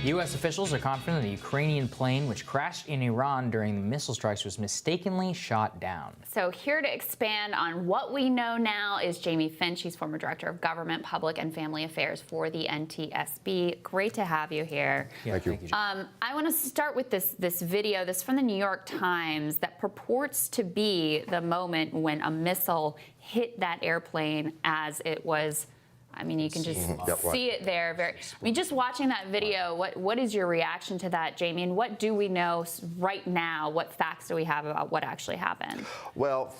U.S. officials are confident the Ukrainian plane, which crashed in Iran during the missile strikes, was mistakenly shot down. So here to expand on what we know now is Jamie Finch. He's former Director of Government, Public and Family Affairs for the NTSB. Great to have you here. Yeah, thank you. I want to start with this video. This is from the New York Times that purports to be the moment when a missile hit that airplane as it was. I mean, you can just see it there. Just watching that video, what is your reaction to that, Jamie? And what do we know right now? What facts do we have about what actually happened? Well,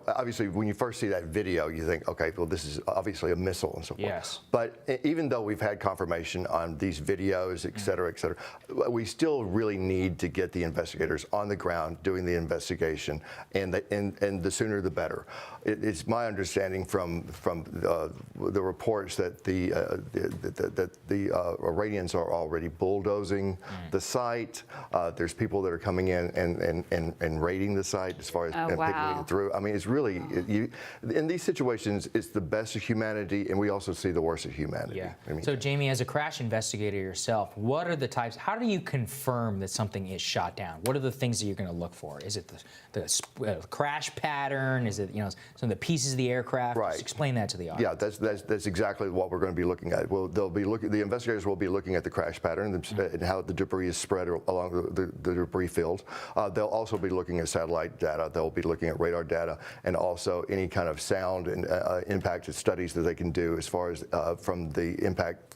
obviously, when you first see that video, you think, okay, well, this is obviously a missile and so forth. Yes. But even though we've had confirmation on these videos, et cetera, we still really need to get the investigators on the ground doing the investigation, and the sooner the better. It's my understanding from the reports that the Iranians are already bulldozing the site. There's people that are coming in and raiding the site as far as picking it through. I mean, it's really, in these situations, it's the best of humanity, and we also see the worst of humanity. Yeah. I mean, so, Jamie, as a crash investigator yourself, what are the types? How do you confirm that something is shot down? What are the things that you're going to look for? Is it the crash pattern? Is it some of the pieces of the aircraft? Right. Just explain that to the audience. Yeah, that's exactly what we're going to be looking at. Well, the investigators will be looking at the crash pattern and how the debris is spread along the debris field. They'll also be looking at satellite data. They'll be looking at radar data and also any kind of sound and impact studies that they can do as far as from the impact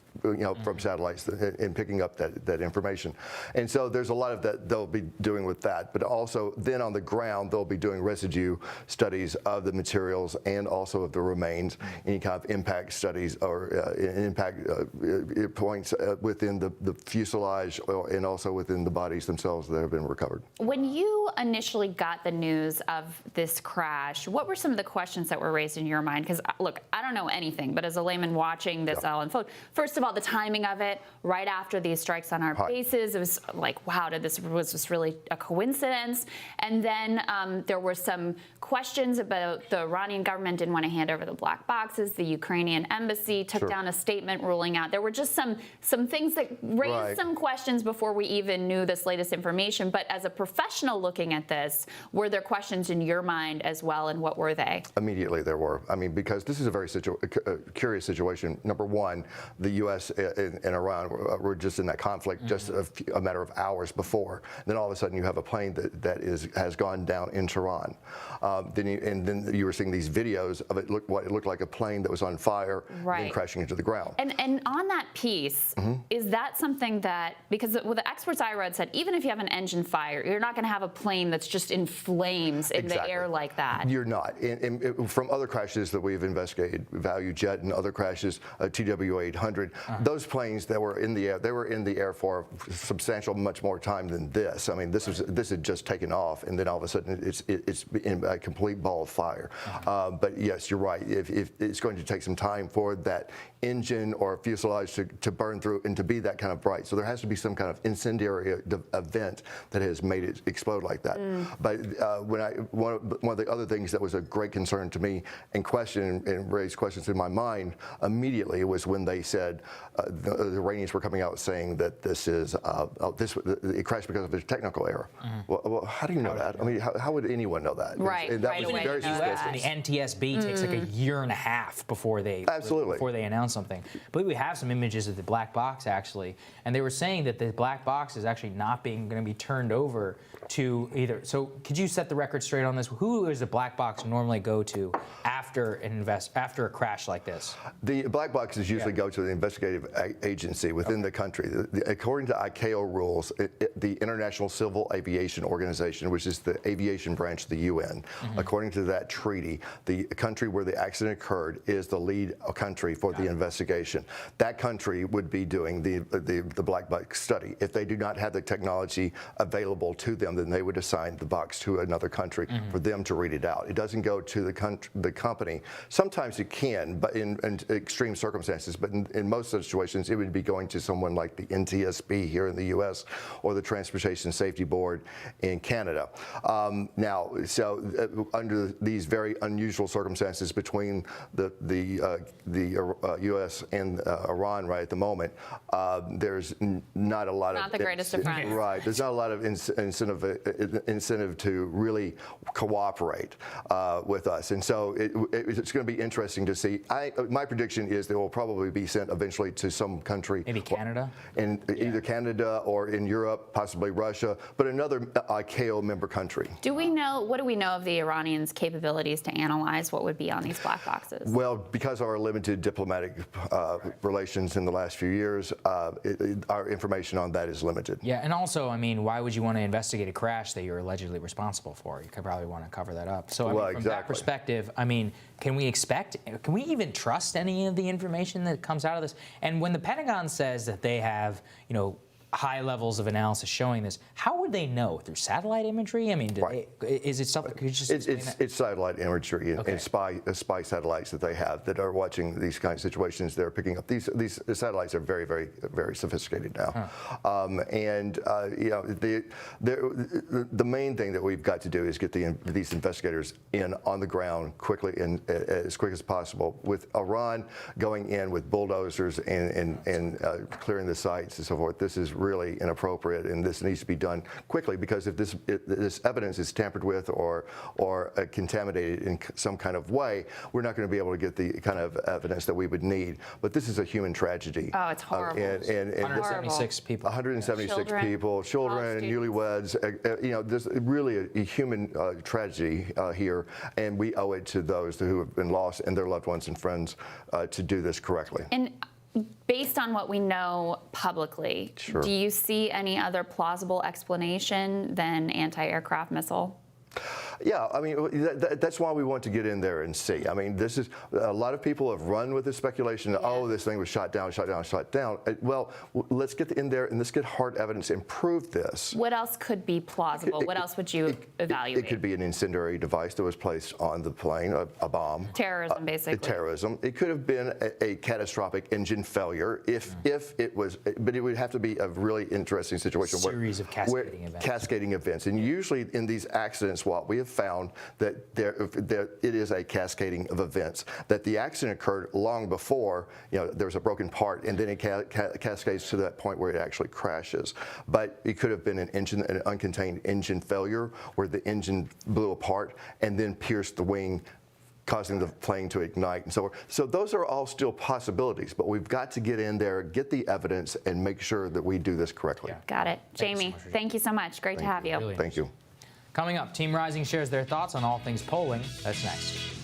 from satellites and picking up that information. And so there's a lot of that they'll be doing with that. But also then on the ground, they'll be doing residue studies of the materials and also of the remains, any kind of impact studies or impact points within the fuselage and also within the bodies themselves that have been recovered. When you initially got the news of this crash, what were some of the questions that were raised in your mind? Because, look, I don't know anything, but as a layman watching this all unfold, first of all, the timing of it, right after these strikes on our bases, it was like, wow, was this really a coincidence? And then there were some questions about the Iranian government didn't want to hand over the black boxes. The Ukrainian embassy took down a statement ruling out. There were just some things that raised some questions before we even knew this latest information. But as a professional looking at this, were there questions in your mind as well, and what were they? Immediately there were. I mean, because this is a very curious situation. Number one, the U.S. and Iran were just in that conflict just a matter of hours before. Then all of a sudden you have a plane that has gone down in Tehran. Then you were seeing these videos of what it looked like a plane that was on fire and crashing into the ground. And on that piece, is that something that, because the experts I read said, even if you have an engine fire, you're not going to have a plane that's just in flames in the air like that. You're not. And from other crashes that we've investigated, Value Jet and other crashes, TW800, those planes that were in the air, they were in the air for substantial, much more time than this. I mean, this had just taken off, and then all of a sudden it's in a complete ball of fire. But yes, you're right. If it's going to take some time for that engine or fuselage to burn through and to be that kind of bright, so there has to be some kind of incendiary event that has made it explode like that. But one of the other things that was a great concern to me and raised questions in my mind immediately was when they said the Iranians were coming out saying that it crashed because of a technical error. Well, how do you know that? I mean, how would anyone know that? Right. And that was very suspicious. And the NTSB takes like a year and a half before they announce something. I believe we have some images of the black box actually, and they were saying that the black box is actually not going to be turned over to either. So could you set the record straight on this? Who is the black box normally go to after a crash like this? The black boxes usually go to the investigative agency within the country. According to ICAO rules, the International Civil Aviation Organization, which is the aviation branch of the UN, according to that treaty, the country where the accident occurred is the lead country for the investigation. That country would be doing the black box study. If they do not have the technology available to them, then they would assign the box to another country for them to read it out. It doesn't go to the company. Sometimes it can, but in extreme circumstances. But in most most situations, it would be going to someone like the NTSB here in the U.S. or the Transportation Safety Board in Canada. Now, under these very unusual circumstances between the U.S. and Iran right at the moment, there's not a lot of the greatest of friends. Right. There's not a lot of incentive to really cooperate with us, and so it's going to be interesting to see. My prediction is they will probably be sent eventually to some country, maybe Canada, either Canada or in Europe, possibly Russia, but another ICAO member country. What do we know of the Iranians' capabilities to analyze what would be on these black boxes? Well, because of our limited diplomatic relations in the last few years, our information on that is limited. Yeah, and also, I mean, why would you want to investigate a crash that you're allegedly responsible for? You could probably want to cover that up. So, from that perspective, I mean, can we even trust any of the information that comes out of this? And when the Pentagon says that they have, high levels of analysis showing this, how would they know? Through satellite imagery? I mean, is it something? Could you just it's satellite imagery and spy satellites that they have that are watching these kinds of situations. They're picking up these satellites are very, very, very sophisticated now. The main thing that we've got to do is get these investigators in on the ground quickly and as quick as possible. With Iran going in with bulldozers and clearing the sites and so forth, this is really inappropriate, and this needs to be done quickly, because if this evidence is tampered with or contaminated in some kind of way, we're not going to be able to get the kind of evidence that we would need. But this is a human tragedy. Oh, it's horrible. And 176 people. 176 people, children, newlyweds. There's really a human tragedy here, and we owe it to those who have been lost and their loved ones and friends to do this correctly. And based on what we know publicly, do you see any other plausible explanation than anti-aircraft missile? Yeah, I mean, that's why we want to get in there and see. I mean, this is a lot of people have run with the speculation. Yeah. Oh, this thing was shot down. Well, let's get in there and let's get hard evidence and prove this. What else could be plausible? What else would you evaluate? It could be an incendiary device that was placed on the plane, a bomb. Terrorism, basically. Terrorism. It could have been a catastrophic engine failure if it was, but it would have to be a really interesting situation. Series of cascading events. Cascading events, and usually in these accidents, what we have found that it is a cascading of events. That the accident occurred long before there was a broken part, and then it cascades to that point where it actually crashes. But it could have been an uncontained engine failure where the engine blew apart and then pierced the wing, causing the plane to ignite and so forth. So those are all still possibilities, but we've got to get in there, get the evidence, and make sure that we do this correctly. Yeah. Got it. Jamie, thank you so much. Great to have you. Really Thank you. Coming up, Team Rising shares their thoughts on all things polling. That's next.